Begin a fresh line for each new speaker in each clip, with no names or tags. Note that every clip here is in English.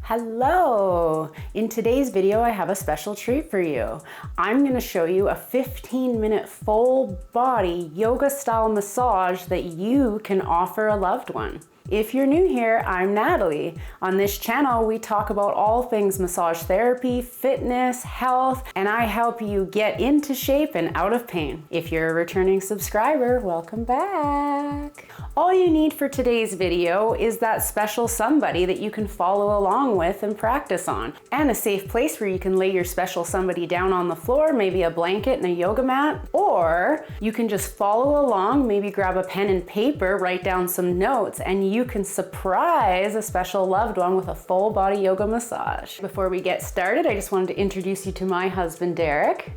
Hello! In today's video, I have a special treat for you. I'm going to show you a 15-minute full body yoga style massage that you can offer a loved one. If you're new here, I'm Natalie. On this channel, we talk about all things massage therapy, fitness, health, and I help you get into shape and out of pain. If you're a returning subscriber, welcome back. All you need for today's video is that special somebody that you can follow along with and practice on, and a safe place where you can lay your special somebody down on the floor, maybe a blanket and a yoga mat, or you can just follow along, maybe grab a pen and paper, write down some notes, and you can surprise a special loved one with a full body yoga massage. Before we get started, I just wanted to introduce you to my husband, Derek.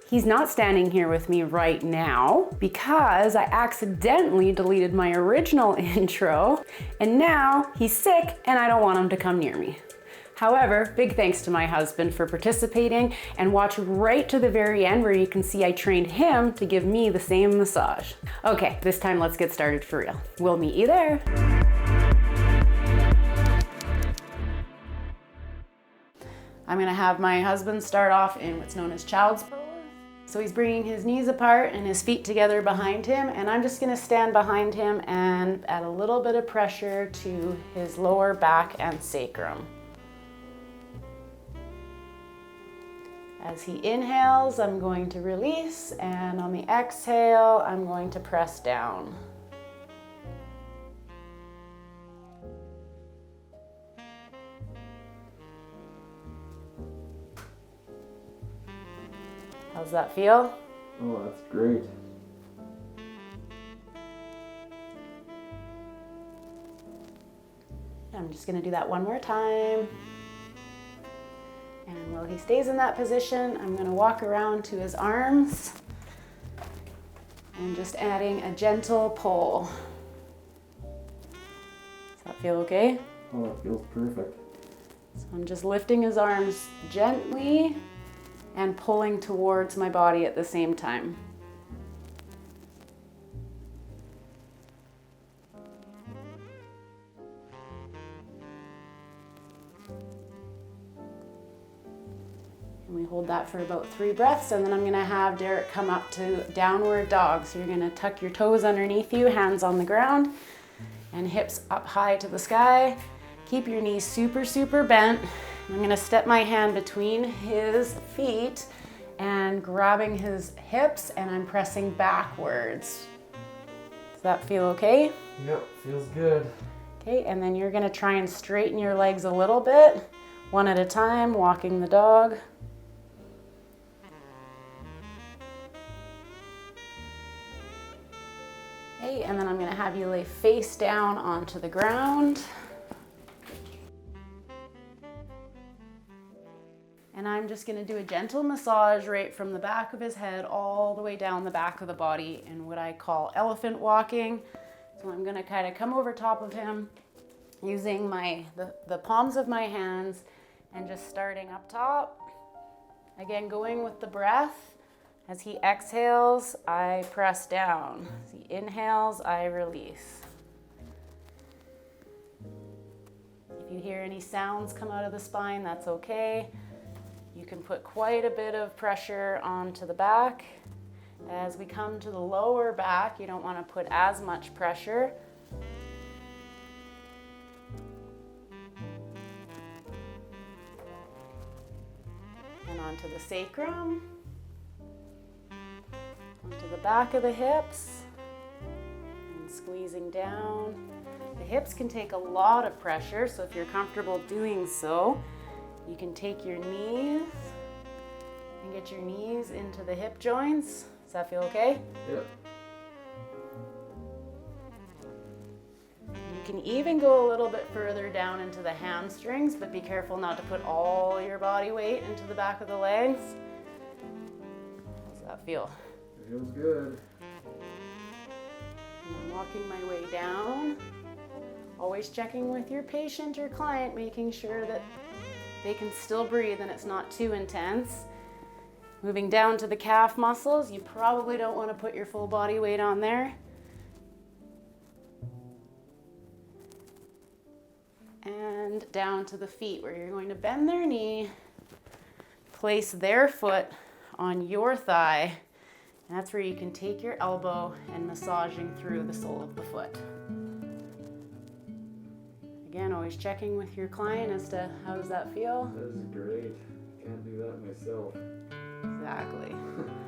He's not standing here with me right now because I accidentally deleted my original intro, and now he's sick and I don't want him to come near me. However, big thanks to my husband for participating, and watch right to the very end where you can see I trained him to give me the same massage. Okay, this time let's get started for real. We'll meet you there. I'm gonna have my husband start off in what's known as child's pose. So he's bringing his knees apart and his feet together behind him, and I'm just gonna stand behind him and add a little bit of pressure to his lower back and sacrum. As he inhales, I'm going to release, and on the exhale, I'm going to press down. How's that feel?
Oh, that's great.
I'm just gonna do that one more time. And while he stays in that position, I'm gonna walk around to his arms and just adding a gentle pull. Does that feel okay?
Oh, that feels perfect.
So I'm just lifting his arms gently and pulling towards my body at the same time. And we hold that for about 3 breaths, and then I'm gonna have Derek come up to downward dog. So you're gonna tuck your toes underneath you, hands on the ground, and hips up high to the sky. Keep your knees super, super bent. I'm gonna step my hand between his feet and grabbing his hips, and I'm pressing backwards. Does that feel okay?
Yep, feels good.
Okay, and then you're gonna try and straighten your legs a little bit, one at a time, walking the dog. Okay, and then I'm gonna have you lay face down onto the ground. And I'm just gonna do a gentle massage right from the back of his head all the way down the back of the body in what I call elephant walking. So I'm gonna kind of come over top of him using the palms of my hands and just starting up top. Again, going with the breath. As he exhales, I press down. As he inhales, I release. If you hear any sounds come out of the spine, that's okay. You can put quite a bit of pressure onto the back. As we come to the lower back, you don't want to put as much pressure. And onto the sacrum, onto the back of the hips, and squeezing down. The hips can take a lot of pressure, so if you're comfortable doing so, you can take your knees and get your knees into the hip joints. Does that feel okay?
Yep.
You can even go a little bit further down into the hamstrings, but be careful not to put all your body weight into the back of the legs. How does that feel?
It feels good.
And I'm walking my way down. Always checking with your patient or client, making sure that they can still breathe and it's not too intense. Moving down to the calf muscles, you probably don't want to put your full body weight on there. and down to the feet, where you're going to bend their knee, place their foot on your thigh, and that's where you can take your elbow and massaging through the sole of the foot. Again, always checking with your client as to how does that feel.
That is great. Can't do that myself.
Exactly.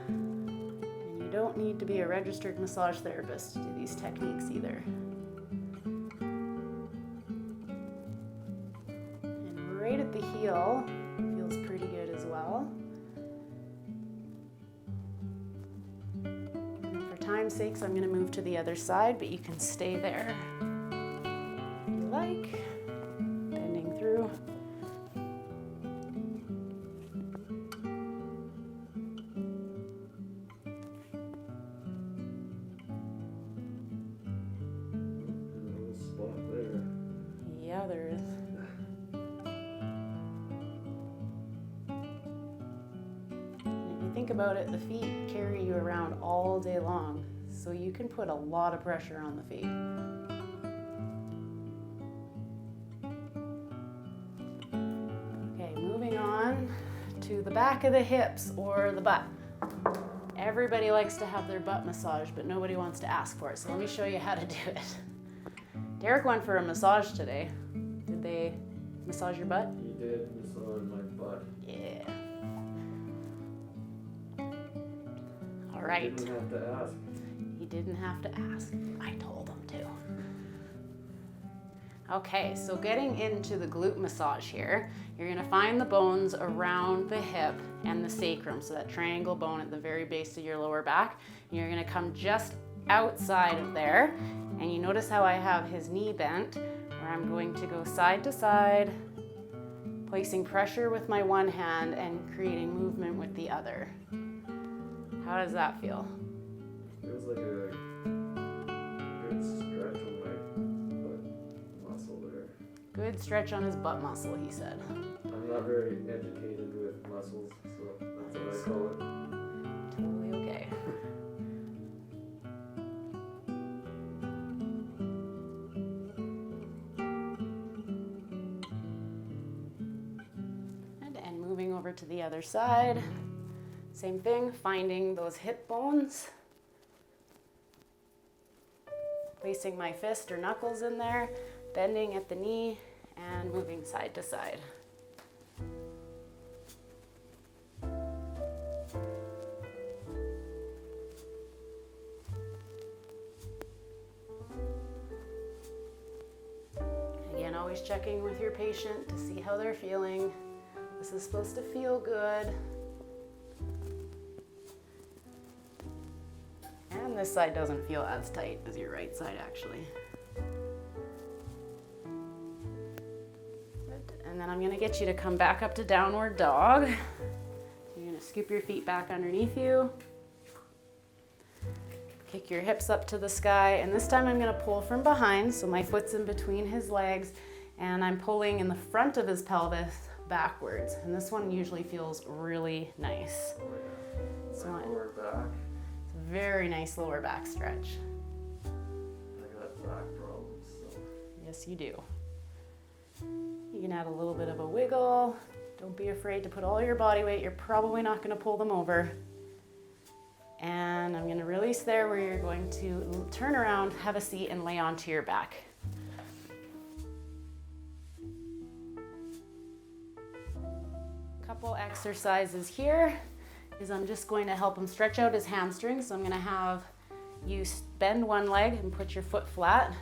And you don't need to be a registered massage therapist to do these techniques either. And right at the heel feels pretty good as well. And for time's sake, I'm going to move to the other side, but you can stay there if you like. Bending through. Yeah, there is. And if you think about it, the feet carry you around all day long, so you can put a lot of pressure on the feet. Okay, moving on to the back of the hips or the butt. Everybody likes to have their butt massaged, but nobody wants to ask for it, so let me show you how to do it. Derek went for a massage today. Did they massage your butt?
He did massage my butt.
Yeah. All right.
He didn't have to ask.
He didn't have to ask. I told him to. Okay, so getting into the glute massage here, you're gonna find the bones around the hip and the sacrum, so that triangle bone at the very base of your lower back. And you're gonna come just outside of there, and you notice how I have his knee bent, where I'm going to go side to side, placing pressure with my one hand and creating movement with the other. How does that feel?
Feels like a good stretch on my butt muscle there.
Good stretch on his butt muscle, he said.
I'm not very educated with muscles, so that's what I call it.
Totally okay. And moving over to the other side. Same thing, finding those hip bones. Placing my fist or knuckles in there, bending at the knee, and moving side to side. Again, always checking with your patient to see how they're feeling. This is supposed to feel good. And this side doesn't feel as tight as your right side, actually. Good. And then I'm going to get you to come back up to downward dog. You're going to scoop your feet back underneath you. Kick your hips up to the sky, and this time I'm going to pull from behind, so my foot's in between his legs, and I'm pulling in the front of his pelvis backwards. And this one usually feels really nice.
Oh yeah.
So
My lower back.
Very nice lower back stretch.
I got back problems, so.
Yes, you do. You can add a little bit of a wiggle. Don't be afraid to put all your body weight. You're probably not going to pull them over. And I'm going to release there, where you're going to turn around, have a seat, and lay onto your back. Couple exercises here is I'm just going to help him stretch out his hamstrings. So I'm going to have you bend one leg and put your foot flat.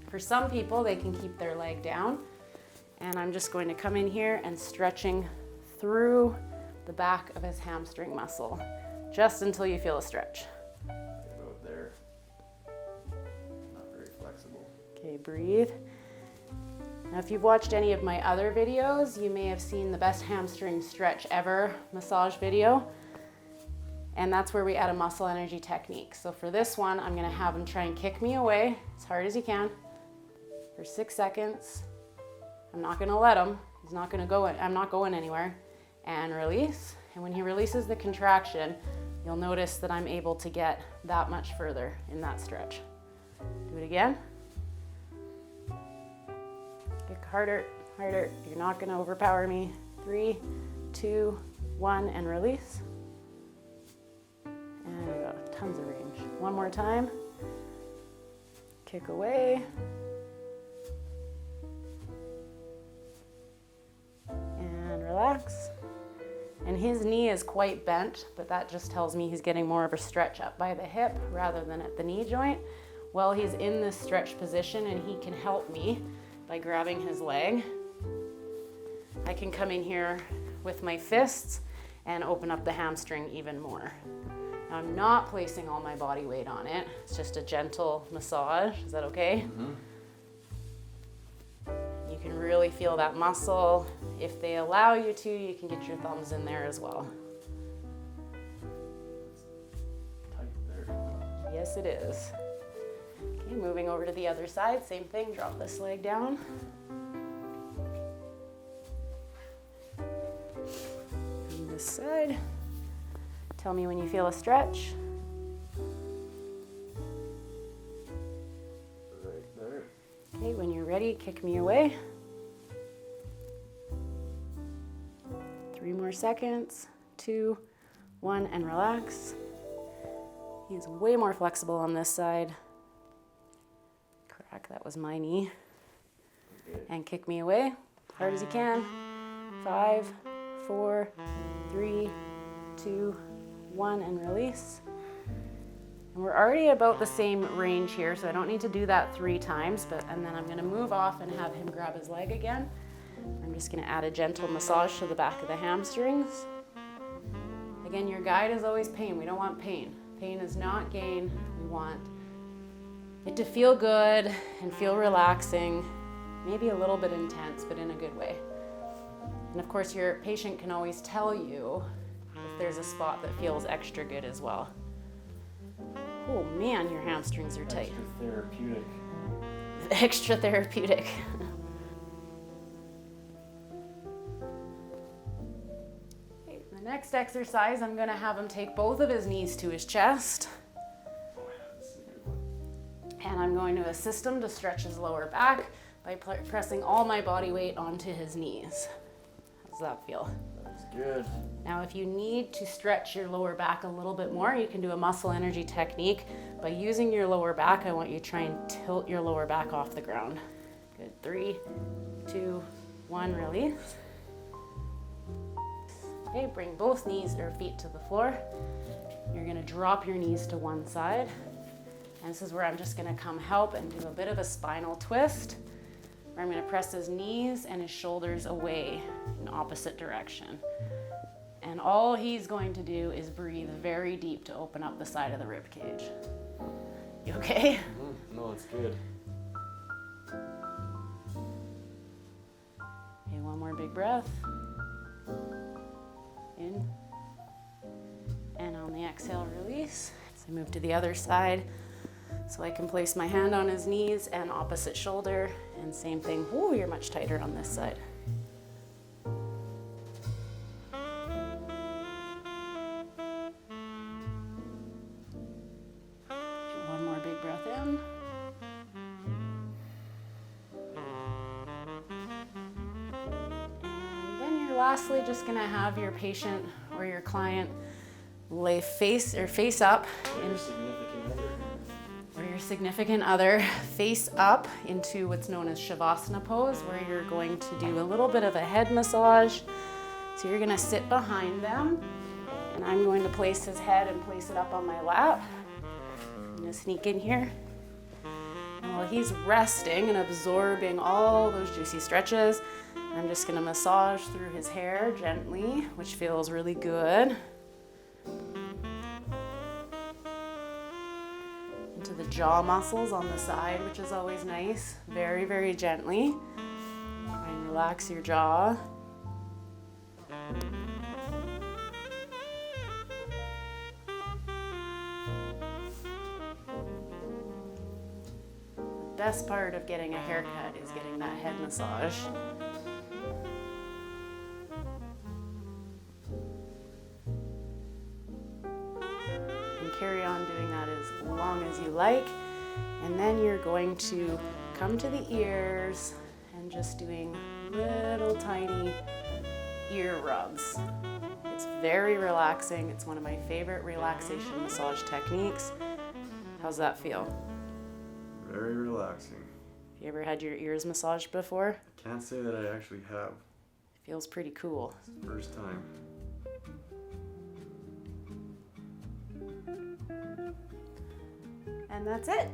For some people, they can keep their leg down. And I'm just going to come in here and stretching through the back of his hamstring muscle, just until you feel a stretch.
About there. Not very flexible.
Okay, breathe. Now, if you've watched any of my other videos, you may have seen the best hamstring stretch ever massage video. And that's where we add a muscle energy technique. So for this one, I'm gonna have him try and kick me away as hard as he can for 6 seconds. I'm not gonna let him. He's not gonna go, I'm not going anywhere. And release. And when he releases the contraction, you'll notice that I'm able to get that much further in that stretch. Do it again. Kick harder, harder. You're not gonna overpower me. 3, 2, 1, and release. And we got tons of range. One more time. Kick away. And relax. And his knee is quite bent, but that just tells me he's getting more of a stretch up by the hip rather than at the knee joint. While he's in this stretch position and he can help me by grabbing his leg, I can come in here with my fists and open up the hamstring even more. Now I'm not placing all my body weight on it. It's just a gentle massage. Is that okay? Mm-hmm. You can really feel that muscle. If they allow you to, you can get your thumbs in there as well.
Tight there.
Yes, it is. Okay, moving over to the other side, same thing, drop this leg down. And this side. Tell me when you feel a stretch.
Right there.
Okay, when you're ready, kick me away. 3 more seconds. 2, 1, and relax. He's way more flexible on this side. Crack, that was my knee.
Okay.
And kick me away, hard as you can. 5, 4, 3, 2, 1, and release. And we're already about the same range here, so I don't need to do that 3 times, and then I'm gonna move off and have him grab his leg again. I'm just gonna add a gentle massage to the back of the hamstrings. Again, your guide is always pain. We don't want pain. Pain is not gain. We want it to feel good and feel relaxing, maybe a little bit intense, but in a good way. And of course, your patient can always tell you if there's a spot that feels extra good as well. Oh man, your hamstrings are tight.
Extra therapeutic.
Extra therapeutic. Okay, the next exercise, I'm gonna have him take both of his knees to his chest.
Oh, yeah, this is a good one.
And I'm going to assist him to stretch his lower back by pressing all my body weight onto his knees. How does that feel?
That's good.
Now, if you need to stretch your lower back a little bit more, you can do a muscle energy technique. By using your lower back, I want you to try and tilt your lower back off the ground. Good, 3, 2, 1, release. Okay, bring both knees or feet to the floor. You're gonna drop your knees to one side. And this is where I'm just gonna come help and do a bit of a spinal twist, where I'm gonna press his knees and his shoulders away in opposite direction. And all he's going to do is breathe very deep to open up the side of the rib cage. You okay?
Mm-hmm. No, it's good.
Okay, one more big breath. In. And on the exhale, release. So move to the other side. So I can place my hand on his knees and opposite shoulder. And same thing. Ooh, you're much tighter on this side. One more big breath in. And then you're lastly just gonna have your patient or your client lay face up in your significant other face up into what's known as Shavasana pose, where you're going to do a little bit of a head massage. So you're gonna sit behind them, and I'm going to place his head and place it up on my lap. I'm gonna sneak in here. And while he's resting and absorbing all those juicy stretches, I'm just gonna massage through his hair gently, which feels really good. To the jaw muscles on the side, which is always nice. Very, very gently. Try and relax your jaw. The best part of getting a haircut is getting that head massage. Carry on doing that as long as you like, and then you're going to come to the ears and just doing little tiny ear rubs. It's very relaxing. It's one of my favorite relaxation massage techniques. How's that feel?
Very relaxing.
You ever had your ears massaged before?
Can't say that I actually have.
Feels pretty cool.
It's the first time.
And that's it.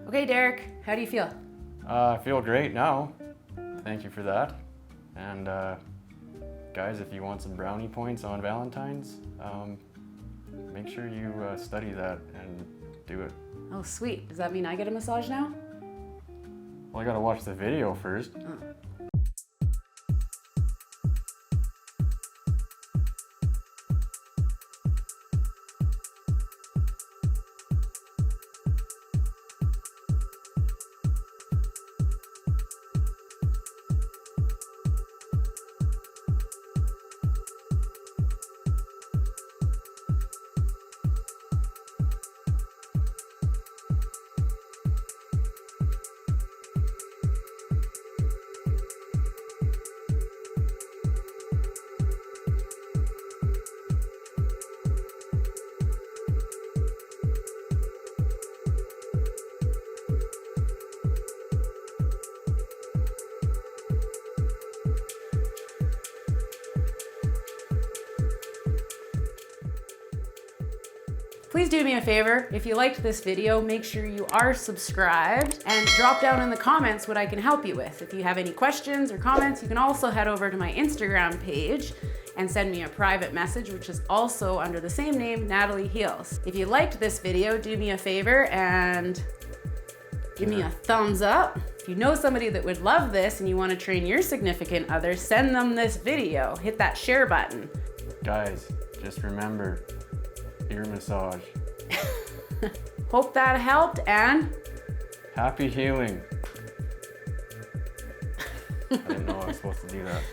Okay, Derek, how do you feel?
I feel great now. Thank you for that. And guys, if you want some brownie points on Valentines, make sure you study that and do it.
Oh, sweet. Does that mean I get a massage now?
Well, I gotta watch the video first.
Please do me a favor, if you liked this video, make sure you are subscribed and drop down in the comments what I can help you with. If you have any questions or comments, you can also head over to my Instagram page and send me a private message, which is also under the same name, Natalie Heals. If you liked this video, do me a favor and give me a thumbs up. If you know somebody that would love this and you want to train your significant other, send them this video. Hit that share button.
Guys, just remember, ear massage.
Hope that helped and
Happy healing. I didn't know I was supposed to do that.